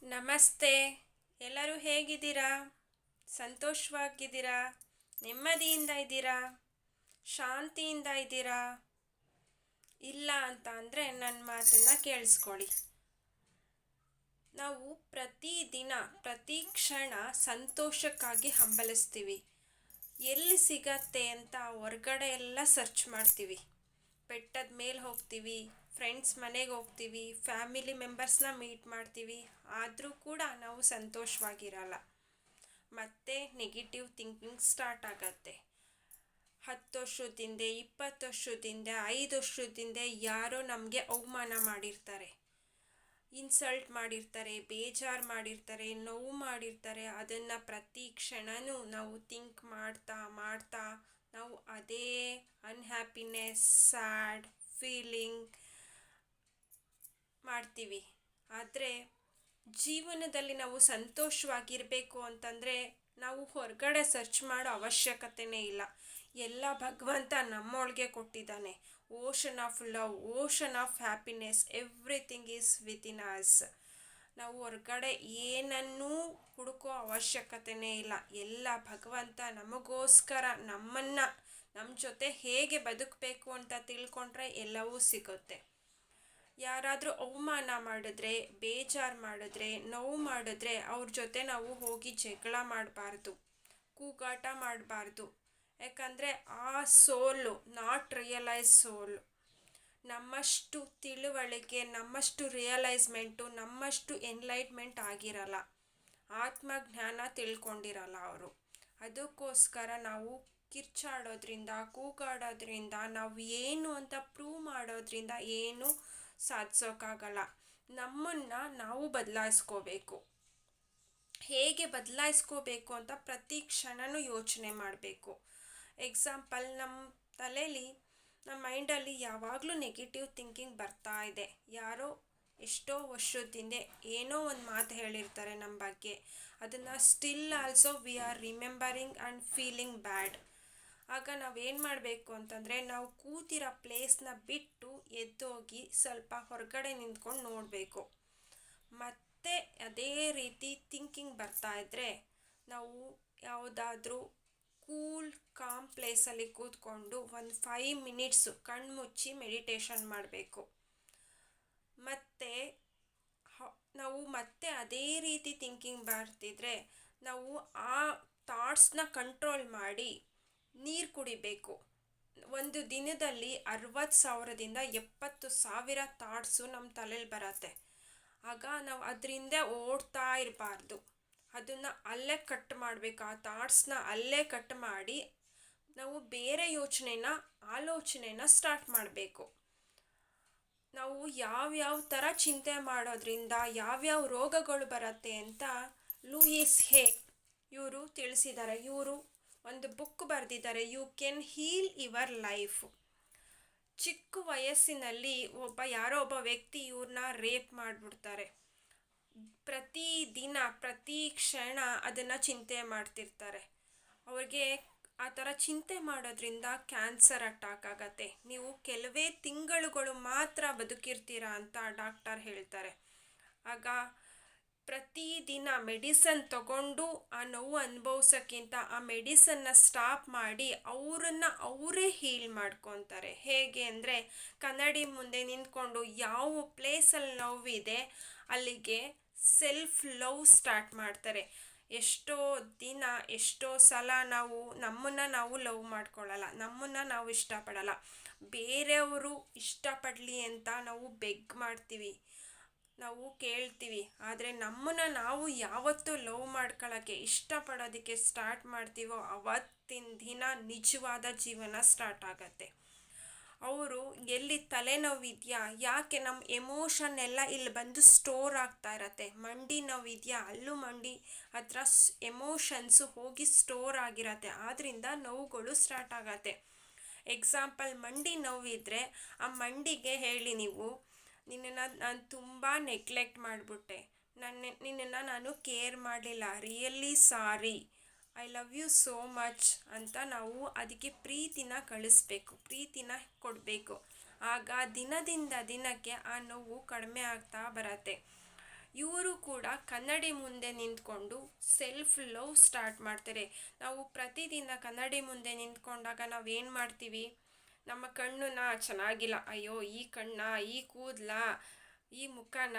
ನಮಸ್ತೆ. ಎಲ್ಲರೂ ಹೇಗಿದ್ದೀರಾ? ಸಂತೋಷವಾಗಿದ್ದೀರಾ? ನೆಮ್ಮದಿಯಿಂದ ಇದ್ದೀರಾ? ಶಾಂತಿಯಿಂದ ಇದ್ದೀರಾ? ಇಲ್ಲ ಅಂತ ಅಂದರೆ ನನ್ನ ಮಾತನ್ನು ಕೇಳಿಸ್ಕೊಳ್ಳಿ. ನಾವು ಪ್ರತಿದಿನ ಪ್ರತಿ ಕ್ಷಣ ಸಂತೋಷಕ್ಕಾಗಿ ಹಂಬಲಿಸ್ತೀವಿ. ಎಲ್ಲಿ ಸಿಗತ್ತೆ ಅಂತ ಹೊರ್ಗಡೆ ಎಲ್ಲ ಸರ್ಚ್ ಮಾಡ್ತೀವಿ. ಬೆಟ್ಟದ ಮೇಲೆ ಹೋಗ್ತೀವಿ, ಫ್ರೆಂಡ್ಸ್ ಮನೆಗೆ ಹೋಗ್ತೀವಿ, ಫ್ಯಾಮಿಲಿ ಮೆಂಬರ್ಸ್ನ ಮೀಟ್ ಮಾಡ್ತೀವಿ. ಆದರೂ ಕೂಡ ನಾವು ಸಂತೋಷವಾಗಿರಲ್ಲ. ಮತ್ತೆ ನೆಗೆಟಿವ್ ಥಿಂಕಿಂಗ್ ಸ್ಟಾರ್ಟ್ ಆಗತ್ತೆ. 10 ವರ್ಷದಿಂದ 20 ವರ್ಷದಿಂದ 5 ವರ್ಷದಿಂದ ಯಾರೋ ನಮಗೆ ಅವಮಾನ ಮಾಡಿರ್ತಾರೆ, ಇನ್ಸಲ್ಟ್ ಮಾಡಿರ್ತಾರೆ, ಬೇಜಾರು ಮಾಡಿರ್ತಾರೆ, ನೋವು ಮಾಡಿರ್ತಾರೆ. ಅದನ್ನು ಪ್ರತಿ ಕ್ಷಣನೂ ನಾವು ಥಿಂಕ್ ಮಾಡ್ತಾ ಮಾಡ್ತಾ ನಾವು ಅದೇ ಅನ್ಹ್ಯಾಪಿನೆಸ್, ಸ್ಯಾಡ್ ಫೀಲಿಂಗ್ ಮಾಡ್ತೀವಿ. ಆದರೆ ಜೀವನದಲ್ಲಿ ನಾವು ಸಂತೋಷವಾಗಿರಬೇಕು ಅಂತಂದರೆ ನಾವು ಹೊರಗಡೆ ಸರ್ಚ್ ಮಾಡೋ ಅವಶ್ಯಕತೆಯೇ ಇಲ್ಲ. ಎಲ್ಲ ಭಗವಂತ ನಮ್ಮೊಳಗೆ ಕೊಟ್ಟಿದ್ದಾನೆ. Ocean of love, ocean of happiness, everything is within us. ನಾವು ಹೊರಗಡೆ ಏನನ್ನೂ ಹುಡುಕೋ ಅವಶ್ಯಕತೆಯೇ ಇಲ್ಲ. ಎಲ್ಲ ಭಗವಂತ ನಮಗೋಸ್ಕರ ನಮ್ಮ ಜೊತೆ ಹೇಗೆ ಬದುಕಬೇಕು ಅಂತ ತಿಳ್ಕೊಂಡ್ರೆ ಎಲ್ಲವೂ ಸಿಗುತ್ತೆ. ಯಾರಾದರೂ ಅವಮಾನ ಮಾಡಿದ್ರೆ, ಬೇಜಾರು ಮಾಡಿದ್ರೆ, ನೋವು ಮಾಡಿದ್ರೆ ಅವ್ರ ಜೊತೆ ನಾವು ಹೋಗಿ ಜಗಳ ಮಾಡಬಾರ್ದು, ಕೂಗಾಟ ಮಾಡಬಾರ್ದು. ಯಾಕಂದರೆ ಆ ಸೋಲು ನಾಟ್ ರಿಯಲೈಸ್ ಸೋಲು. ನಮ್ಮಷ್ಟು ತಿಳುವಳಿಕೆ, ನಮ್ಮಷ್ಟು ರಿಯಲೈಸ್ಮೆಂಟು, ನಮ್ಮಷ್ಟು ಎನ್ಲೈಟ್ಮೆಂಟ್ ಆಗಿರಲ್ಲ. ಆತ್ಮಜ್ಞಾನ ತಿಳ್ಕೊಂಡಿರಲ್ಲ ಅವರು. ಅದಕ್ಕೋಸ್ಕರ ನಾವು ಕಿರ್ಚಾಡೋದ್ರಿಂದ, ಕೂಗಾಡೋದ್ರಿಂದ, ನಾವು ಏನು ಅಂತ ಪ್ರೂವ್ ಮಾಡೋದ್ರಿಂದ ಏನು ಸಾಧಿಸೋಕ್ಕಾಗಲ್ಲ. ನಮ್ಮನ್ನು ನಾವು ಬದಲಾಯಿಸ್ಕೋಬೇಕು. ಹೇಗೆ ಬದಲಾಯಿಸ್ಕೋಬೇಕು ಅಂತ ಪ್ರತಿ ಕ್ಷಣನೂ ಯೋಚನೆ ಮಾಡಬೇಕು. ಎಕ್ಸಾಂಪಲ್, ನಮ್ಮ ಮೈಂಡಲ್ಲಿ ಯಾವಾಗಲೂ ನೆಗೆಟಿವ್ ಥಿಂಕಿಂಗ್ ಬರ್ತಾ ಇದೆ. ಯಾರೋ ಎಷ್ಟೋ ವರ್ಷದಿಂದ ಏನೋ ಒಂದು ಮಾತು ಹೇಳಿರ್ತಾರೆ ನಮ್ಮ ಬಗ್ಗೆ. ಅದನ್ನು still also we are remembering and feeling ಬ್ಯಾಡ್. ಆಗ ನಾವೇನು ಮಾಡಬೇಕು ಅಂತಂದರೆ, ನಾವು ಕೂತಿರೋ ಪ್ಲೇಸ್ನ ಬಿಟ್ಟು ಎದ್ದೋಗಿ ಸ್ವಲ್ಪ ಹೊರಗಡೆ ನಿಂತ್ಕೊಂಡು ನೋಡಬೇಕು. ಮತ್ತೆ ಅದೇ ರೀತಿ ಥಿಂಕಿಂಗ್ ಬರ್ತಾ ಇದ್ದರೆ ನಾವು ಯಾವುದಾದ್ರೂ ಕೂಲ್ ಕಾಮ್ ಪ್ಲೇಸಲ್ಲಿ ಕೂತ್ಕೊಂಡು ಒಂದು 5 ಮಿನಿಟ್ಸು ಕಣ್ಮುಚ್ಚಿ ಮೆಡಿಟೇಷನ್ ಮಾಡಬೇಕು. ಮತ್ತು ನಾವು ಮತ್ತೆ ಅದೇ ರೀತಿ ಥಿಂಕಿಂಗ್ ಬರ್ತಿದ್ರೆ ನಾವು ಆ ಥಾಟ್ಸ್ನ ಕಂಟ್ರೋಲ್ ಮಾಡಿ ನೀರು ಕುಡಿಬೇಕು. ಒಂದು ದಿನದಲ್ಲಿ 60,000ದಿಂದ 70,000 ಥಾಟ್ಸು ನಮ್ಮ ತಲೆಯಲ್ಲಿ ಬರತ್ತೆ. ಆಗ ನಾವು ಅದರಿಂದ ಓಡ್ತಾ ಇರಬಾರ್ದು. ಅದನ್ನು ಅಲ್ಲೇ ಕಟ್ ಮಾಡಬೇಕು. ಆ ಥಾಟ್ಸ್ನ ಅಲ್ಲೇ ಕಟ್ ಮಾಡಿ ನಾವು ಬೇರೆ ಆಲೋಚನೆನ ಸ್ಟಾರ್ಟ್ ಮಾಡಬೇಕು. ನಾವು ಯಾವ್ಯಾವ ಥರ ಚಿಂತೆ ಮಾಡೋದ್ರಿಂದ ಯಾವ್ಯಾವ ರೋಗಗಳು ಬರುತ್ತೆ ಅಂತ ಲೂಯಿಸ್ ಹೇ ಇವರು ತಿಳಿಸಿದ್ದಾರೆ. ಇವರು ಒಂದು ಬುಕ್ ಬರೆದಿದ್ದಾರೆ, you can heal your life. ಚಿಕ್ಕ ವಯಸ್ಸಿನಲ್ಲಿ ಯಾರೋ ಒಬ್ಬ ವ್ಯಕ್ತಿ ಇವ್ರನ್ನ ರೇಪ್ ಮಾಡಿಬಿಡ್ತಾರೆ. ಪ್ರತಿ ದಿನ ಪ್ರತಿ ಕ್ಷಣ ಅದನ್ನು ಚಿಂತೆ ಮಾಡ್ತಿರ್ತಾರೆ. ಅವ್ರಿಗೆ ಆ ಥರ ಚಿಂತೆ ಮಾಡೋದ್ರಿಂದ ಕ್ಯಾನ್ಸರ್ ಅಟ್ಯಾಕ್ ಆಗತ್ತೆ. ನೀವು ಕೆಲವೇ ತಿಂಗಳುಗಳು ಮಾತ್ರ ಬದುಕಿರ್ತೀರಾ ಅಂತ ಡಾಕ್ಟರ್ ಹೇಳ್ತಾರೆ. ಆಗ ಪ್ರತಿದಿನ ಮೆಡಿಸನ್ ತಗೊಂಡು ಆ ನೋವು ಅನುಭವಿಸೋಕ್ಕಿಂತ ಆ ಮೆಡಿಸನ್ನ ಸ್ಟಾಪ್ ಮಾಡಿ ಅವರೇ ಹೀಲ್ ಮಾಡ್ಕೊತಾರೆ. ಹೇಗೆ ಅಂದರೆ, ಕನ್ನಡಿ ಮುಂದೆ ನಿಂತ್ಕೊಂಡು ಯಾವ ಪ್ಲೇಸಲ್ಲಿ ನೋವಿದೆ ಅಲ್ಲಿಗೆ ಸೆಲ್ಫ್ ಲವ್ ಸ್ಟಾರ್ಟ್ ಮಾಡ್ತಾರೆ. ಎಷ್ಟೋ ಸಲ ನಾವು ನಮ್ಮನ್ನು ನಾವು ಲವ್ ಮಾಡ್ಕೊಳ್ಳಲ್ಲ, ನಮ್ಮನ್ನು ನಾವು ಇಷ್ಟಪಡಲ್ಲ. ಬೇರೆಯವರು ಇಷ್ಟಪಡಲಿ ಅಂತ ನಾವು ಬೆಗ್ ಮಾಡ್ತೀವಿ, ನಾವು ಕೇಳ್ತೀವಿ. ಆದರೆ ನಮ್ಮನ್ನು ನಾವು ಯಾವತ್ತೂ ಲವ್ ಮಾಡ್ಕೊಳ್ಳೋಕ್ಕೆ ಇಷ್ಟಪಡೋದಕ್ಕೆ ಸ್ಟಾರ್ಟ್ ಮಾಡ್ತೀವೋ ಅವತ್ತಿನ ದಿನ ನಿಜವಾದ ಜೀವನ ಸ್ಟಾರ್ಟ್ ಆಗತ್ತೆ. ಅವರು ಎಲ್ಲಿ ತಲೆನೋವಿದೆಯಾ, ಯಾಕೆ ನಮ್ಮ ಎಮೋಷನ್ ಎಲ್ಲ ಇಲ್ಲಿ ಬಂದು ಸ್ಟೋರ್ ಆಗ್ತಾ ಇರತ್ತೆ. ಮಂಡಿ ನೋವಿದೆಯಾ, ಅಲ್ಲೂ ಮಂಡಿ ಹತ್ರ ಎಮೋಷನ್ಸು ಹೋಗಿ ಸ್ಟೋರ್ ಆಗಿರತ್ತೆ. ಆದ್ದರಿಂದ ನೋವುಗಳು ಸ್ಟಾರ್ಟ್ ಆಗತ್ತೆ. ಎಕ್ಸಾಂಪಲ್, ಮಂಡಿ ನೋವಿದ್ರೆ ಆ ಮಂಡಿಗೆ ಹೇಳಿ ನೀವು, ನಿನ್ನನ್ನು ನಾನು ತುಂಬ ನೆಗ್ಲೆಕ್ಟ್ ಮಾಡಿಬಿಟ್ಟೆ, ನಿನ್ನನ್ನು ನಾನು ಕೇರ್ ಮಾಡಲಿಲ್ಲ, really sorry, I love you so much ಅಂತ ನಾವು ಅದಕ್ಕೆ ಪ್ರೀತಿನ ಕಳಿಸ್ಬೇಕು, ಪ್ರೀತಿನ ಕೊಡಬೇಕು. ಆಗ ದಿನದಿಂದ ದಿನಕ್ಕೆ ಆ ನೋವು ಕಡಿಮೆ ಆಗ್ತಾ ಬರತ್ತೆ. ಇವರು ಕೂಡ ಕನ್ನಡಿ ಮುಂದೆ ನಿಂತ್ಕೊಂಡು ಸೆಲ್ಫ್ ಲವ್ ಸ್ಟಾರ್ಟ್ ಮಾಡ್ತಾರೆ. ನಾವು ಪ್ರತಿದಿನ ಕನ್ನಡಿ ಮುಂದೆ ನಿಂತ್ಕೊಂಡಾಗ ನಾವು ಏನು ಮಾಡ್ತೀವಿ, ನಮ್ಮ ಕಣ್ಣನ್ನ ಚೆನ್ನಾಗಿಲ್ಲ, ಅಯ್ಯೋ ಈ ಕಣ್ಣ, ಈ ಕೂದಲ, ಈ ಮುಖನ,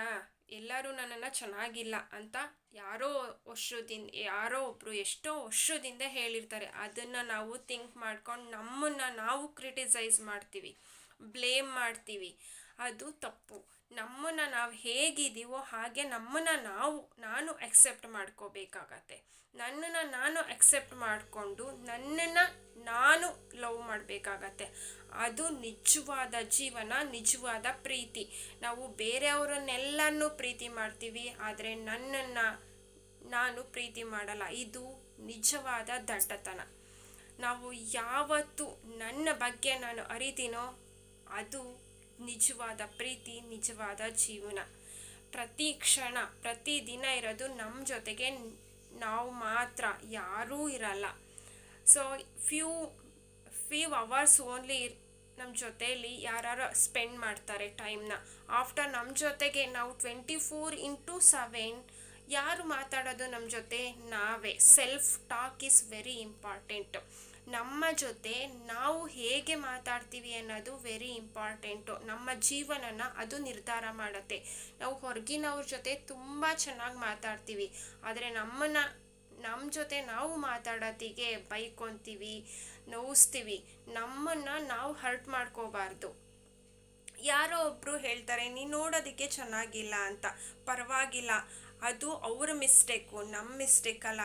ಎಲ್ಲರೂ ನನ್ನನ್ನು ಚೆನ್ನಾಗಿಲ್ಲ ಅಂತ ಯಾರೋ ಒಬ್ಬರು ಎಷ್ಟೋ ವರ್ಷದಿಂದ ಹೇಳಿರ್ತಾರೆ. ಅದನ್ನು ನಾವು ಥಿಂಕ್ ಮಾಡ್ಕೊಂಡು ನಮ್ಮನ್ನು ನಾವು ಕ್ರಿಟಿಸೈಸ್ ಮಾಡ್ತೀವಿ, ಬ್ಲೇಮ್ ಮಾಡ್ತೀವಿ. ಅದು ತಪ್ಪು. ನಮ್ಮನ್ನು ನಾವು ಹೇಗಿದ್ದೀವೋ ಹಾಗೆ ನಮ್ಮನ್ನು ನಾನು ಅಕ್ಸೆಪ್ಟ್ ಮಾಡ್ಕೋಬೇಕಾಗತ್ತೆ. ನನ್ನನ್ನು ನಾನು ಅಕ್ಸೆಪ್ಟ್ ಮಾಡಿಕೊಂಡು ನನ್ನನ್ನು ನಾನು ಲವ್ ಮಾಡಬೇಕಾಗತ್ತೆ. ಅದು ನಿಜವಾದ ಜೀವನ, ನಿಜವಾದ ಪ್ರೀತಿ. ನಾವು ಬೇರೆಯವರನ್ನೆಲ್ಲನೂ ಪ್ರೀತಿ ಮಾಡ್ತೀವಿ, ಆದರೆ ನನ್ನನ್ನು ನಾನು ಪ್ರೀತಿ ಮಾಡಲ್ಲ. ಇದು ನಿಜವಾದ ದಡ್ಡತನ. ನಾವು ಯಾವತ್ತು ನನ್ನ ಬಗ್ಗೆ ನಾನು ಅರಿತೀನೋ ಅದು ನಿಜವಾದ ಪ್ರೀತಿ, ನಿಜವಾದ ಜೀವನ. ಪ್ರತಿ ಕ್ಷಣ, ಪ್ರತಿ ದಿನ ಇರೋದು ನಮ್ಮ ಜೊತೆಗೆ ನಾವು ಮಾತ್ರ, ಯಾರೂ ಇರಲ್ಲ. ಸೊ ಫ್ಯೂ ಅವರ್ಸ್ ಓನ್ಲಿ ನಮ್ಮ ಜೊತೆಯಲ್ಲಿ ಯಾರು ಸ್ಪೆಂಡ್ ಮಾಡ್ತಾರೆ ಟೈಮ್ನ. ಆಫ್ಟರ್ ನಮ್ಮ ಜೊತೆಗೆ ನಾವು 24/7 ಯಾರು ಮಾತಾಡೋದು ನಮ್ಮ ಜೊತೆ? ನಾವೇ. Self talk is very important. ನಮ್ಮ ಜೊತೆ ನಾವು ಹೇಗೆ ಮಾತಾಡ್ತೀವಿ ಅನ್ನೋದು ವೆರಿ ಇಂಪಾರ್ಟೆಂಟು. ನಮ್ಮ ಜೀವನನ ಅದು ನಿರ್ಧಾರ ಮಾಡುತ್ತೆ. ನಾವು ಹೊರಗಿನವ್ರ ಜೊತೆ ತುಂಬ ಚೆನ್ನಾಗಿ ಮಾತಾಡ್ತೀವಿ, ಆದರೆ ನಮ್ಮ ಜೊತೆ ನಾವು ಮಾತಾಡೋತ್ತಿಗೆ ಬೈಕೊತೀವಿ, ನೋಯಿಸ್ತೀವಿ. ನಮ್ಮನ್ನು ನಾವು ಹರ್ಟ್ ಮಾಡ್ಕೋಬಾರ್ದು. ಯಾರೋ ಒಬ್ಬರು ಹೇಳ್ತಾರೆ ನೀನು ನೋಡೋದಕ್ಕೆ ಚೆನ್ನಾಗಿಲ್ಲ ಅಂತ. ಪರವಾಗಿಲ್ಲ, ಅದು ಅವ್ರ ಮಿಸ್ಟೇಕು, ನಮ್ಮ ಮಿಸ್ಟೇಕ್ ಅಲ್ಲ.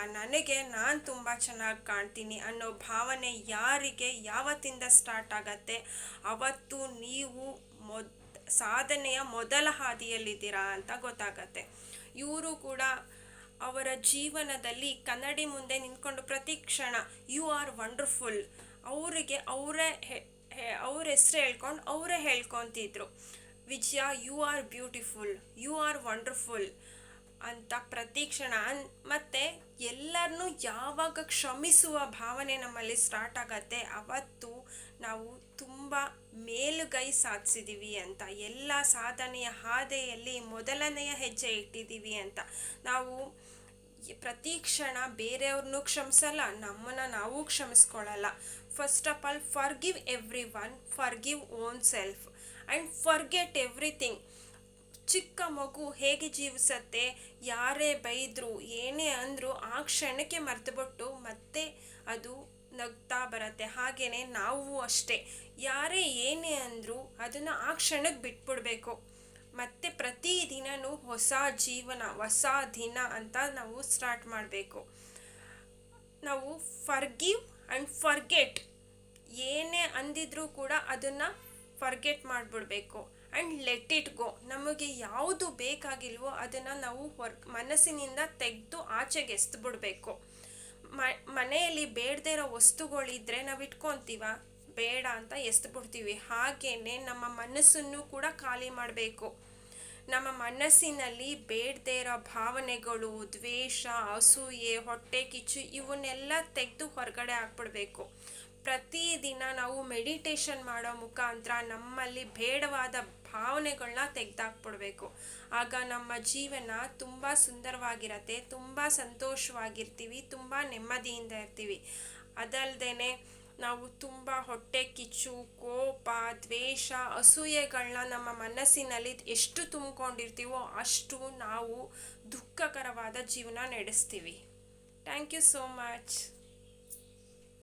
ನಾನು ತುಂಬ ಚೆನ್ನಾಗಿ ಕಾಣ್ತೀನಿ ಅನ್ನೋ ಭಾವನೆ ಯಾರಿಗೆ ಯಾವತ್ತಿಂದ ಸ್ಟಾರ್ಟ್ ಆಗತ್ತೆ, ಅವತ್ತು ನೀವು ಸಾಧನೆಯ ಮೊದಲ ಹಾದಿಯಲ್ಲಿದ್ದೀರಾ ಅಂತ ಗೊತ್ತಾಗತ್ತೆ. ಇವರು ಕೂಡ ಅವರ ಜೀವನದಲ್ಲಿ ಕನ್ನಡಿ ಮುಂದೆ ನಿಂತ್ಕೊಂಡು ಪ್ರತಿ ಕ್ಷಣ ಯು ಆರ್ ವಂಡರ್ಫುಲ್, ಅವರಿಗೆ ಅವ್ರ ಹೆಸರು ಹೇಳ್ಕೊಂಡು ಅವರೇ ಹೇಳ್ಕೊತಿದ್ರು. Vijaya, you are beautiful, you are wonderful ಅಂತ ಪ್ರತಿ ಕ್ಷಣ. ಮತ್ತು ಎಲ್ಲರನ್ನೂ ಯಾವಾಗ ಕ್ಷಮಿಸುವ ಭಾವನೆ ನಮ್ಮಲ್ಲಿ ಸ್ಟಾರ್ಟ್ ಆಗತ್ತೆ, ಅವತ್ತು ನಾವು ತುಂಬ ಮೇಲುಗೈ ಸಾಧಿಸಿದ್ದೀವಿ ಅಂತ, ಎಲ್ಲ ಸಾಧನೆಯ ಹಾದಿಯಲ್ಲಿ ಮೊದಲನೆಯ ಹೆಜ್ಜೆ ಇಟ್ಟಿದ್ದೀವಿ ಅಂತ. ನಾವು ಪ್ರತಿ ಕ್ಷಣ ಬೇರೆಯವ್ರನ್ನೂ ಕ್ಷಮಿಸಲ್ಲ, ನಮ್ಮನ್ನು ನಾವು ಕ್ಷಮಿಸ್ಕೊಳ್ಳಲ್ಲ. First of all forgive everyone, forgive own self and forget everything. ಚಿಕ್ಕ ಮಗು ಹೇಗೆ ಜೀವಿಸತ್ತೆ, ಯಾರೇ ಬೈದರು ಏನೇ ಅಂದರೂ ಆ ಕ್ಷಣಕ್ಕೆ ಮರೆತುಬಿಟ್ಟು ಮತ್ತೆ ಅದು ನಗ್ತಾ ಬರುತ್ತೆ. ಹಾಗೆಯೇ ನಾವು ಅಷ್ಟೇ, ಯಾರೇ ಏನೇ ಅಂದರೂ ಅದನ್ನು ಆ ಕ್ಷಣಕ್ಕೆ ಬಿಟ್ಬಿಡ್ಬೇಕು. ಮತ್ತು ಪ್ರತಿದಿನವೂ ಹೊಸ ಜೀವನ, ಹೊಸ ದಿನ ಅಂತ ನಾವು ಸ್ಟಾರ್ಟ್ ಮಾಡಬೇಕು. ನಾವು ಫರ್ಗಿವ್ ಆ್ಯಂಡ್ ಫರ್ಗೆಟ್, ಏನೇ ಅಂದಿದ್ರೂ ಕೂಡ ಅದನ್ನು ಫರ್ಗೆಟ್ ಮಾಡಿಬಿಡ್ಬೇಕು. And let it go. ನಮಗೆ ಯಾವುದು ಬೇಕಾಗಿಲ್ವೋ ಅದನ್ನು ನಾವು ಮನಸ್ಸಿನಿಂದ ತೆಗೆದು ಆಚೆಗೆ ಎಸ್ದುಬಿಡ್ಬೇಕು. ಮನೆಯಲ್ಲಿ ಬೇಡದೇ ಇರೋ ವಸ್ತುಗಳಿದ್ದರೆ ನಾವು ಇಟ್ಕೊತೀವ, ಬೇಡ ಅಂತ ಎಸ್ದುಬಿಡ್ತೀವಿ. ಹಾಗೆಯೇ ನಮ್ಮ ಮನಸ್ಸನ್ನು ಕೂಡ ಖಾಲಿ ಮಾಡಬೇಕು. ನಮ್ಮ ಮನಸ್ಸಿನಲ್ಲಿ ಬೇಡದೇ ಇರೋ ಭಾವನೆಗಳು, ದ್ವೇಷ, ಅಸೂಯೆ, ಹೊಟ್ಟೆ ಕಿಚ್ಚು ಇವನ್ನೆಲ್ಲ ತೆಗೆದು ಹೊರಗಡೆ ಹಾಕ್ಬಿಡ್ಬೇಕು. ಪ್ರತಿದಿನ ನಾವು ಮೆಡಿಟೇಷನ್ ಮಾಡೋ ಮುಖಾಂತರ ನಮ್ಮಲ್ಲಿ ಬೇಡವಾದ ಭಾವನೆಗಳನ್ನ ತೆಗೆದಾಕ್ಬಿಡ್ಬೇಕು. ಆಗ ನಮ್ಮ ಜೀವನ ತುಂಬ ಸುಂದರವಾಗಿರತ್ತೆ, ತುಂಬ ಸಂತೋಷವಾಗಿರ್ತೀವಿ, ತುಂಬ ನೆಮ್ಮದಿಯಿಂದ ಇರ್ತೀವಿ. ಅದಲ್ಲದೆ ನಾವು ತುಂಬ ಹೊಟ್ಟೆ ಕಿಚ್ಚು, ಕೋಪ, ದ್ವೇಷ, ಅಸೂಯೆಗಳನ್ನ ನಮ್ಮ ಮನಸ್ಸಿನಲ್ಲಿ ಎಷ್ಟು ತುಂಬಿಕೊಂಡಿರ್ತೀವೋ ಅಷ್ಟು ನಾವು ದುಃಖಕರವಾದ ಜೀವನ ನಡೆಸ್ತೀವಿ. Thank you so much.